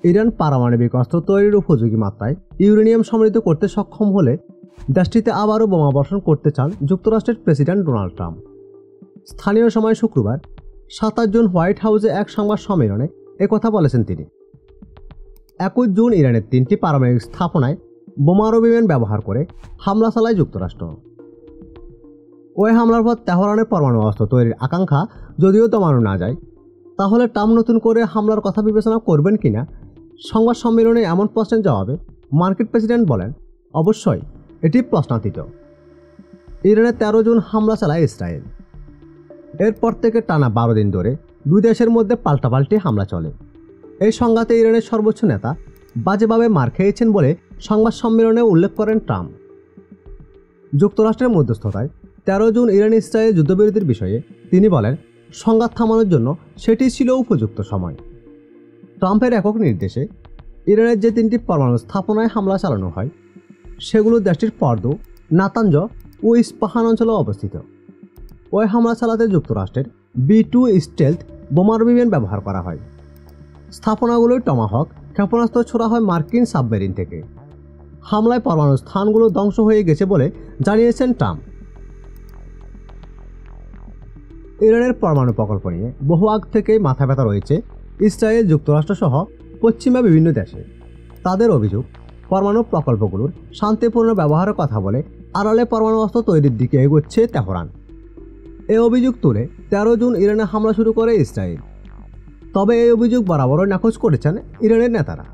Iran পারমাণবিক অস্ত্র তৈরির উপযোগী মাত্রায় ইউরেনিয়াম সমৃদ্ধ করতে সক্ষম হলে দেশটিতে আবারও বোমাবর্ষণ করতে চান যুক্তরাষ্ট্রের প্রেসিডেন্ট ডোনাল্ড ট্রাম্প। স্থানীয় সময় শুক্রবার 27 জুন হোয়াইট হাউসে এক সংবাদ সম্মেলনে একথা বলেছেন তিনি। 21 জুন ইরানের 3টি পারমাণবিক স্থাপনায় বোমারু বিমান ব্যবহার করে হামলা চালায় যুক্তরাষ্ট্র। ওই হামলার পর তেহরানের পরমাণু অস্ত্র তৈরির আকাঙ্ক্ষা যদিও দমানো না যায়, তাহলে ট্রাম্প নতুন করে হামলার কথা বিবেচনা করবেন কিনা সংবাদ সম্মেলনে এমন প্রশ্নের জবাবে মার্কিন প্রেসিডেন্ট বলেন, অবশ্যই এটি প্রশ্নাতীত। ইরানে 13 জুন হামলা চালায় ইসরায়েল। এরপর থেকে টানা 12 দিন ধরে দুই দেশের মধ্যে পাল্টাপাল্টি হামলা চলে। এই সংঘাতে ইরানের সর্বোচ্চ নেতা বাজেভাবে মার খেয়েছেন বলে সংবাদ সম্মেলনে উল্লেখ করেন ট্রাম্প। যুক্তরাষ্ট্রের মধ্যস্থতায় 13 জুন ইরান ইসরায়েল যুদ্ধবিরতির বিষয়ে তিনি বলেন, সংঘাত থামানোর জন্য সেটি ছিল উপযুক্ত সময়। ট্রাম্পের একক নির্দেশে ইরানের যে 3টি পরমাণু স্থাপনায় হামলা চালানো হয় সেগুলো দেশটির ফর্দো, নাতাঞ্জ ও ইস্পাহান অঞ্চলে অবস্থিত। ওই হামলা চালাতে যুক্তরাষ্ট্রের B-2 স্টেলথ বোমারু বিমান ব্যবহার করা হয়। স্থাপনাগুলোয় টমাহক ক্ষেপণাস্ত্র ছোড়া হয় মার্কিন সাবমেরিন থেকে। হামলায় পরমাণু স্থানগুলো ধ্বংস হয়ে গেছে বলে জানিয়েছেন ট্রাম্প। ইরানের পরমাণু প্রকল্প নিয়ে বহু আগ থেকেই মাথা ব্যথা রয়েছে ইসরায়েল, যুক্তরাষ্ট্র সহ পশ্চিমা বিভিন্ন দেশে। তাদের অভিযোগ, পরমাণু প্রকল্পগুলোর শান্তিপূর্ণ ব্যবহারের কথা বলে আড়ালে পরমাণু অস্ত্র তৈরির দিকে এগোচ্ছে তেহরান। এই অভিযোগ তুলে 13 জুন ইরানে হামলা শুরু করে ইসরায়েল। তবে এই অভিযোগ বরাবরই নাকচ করেছেন ইরানের নেতারা।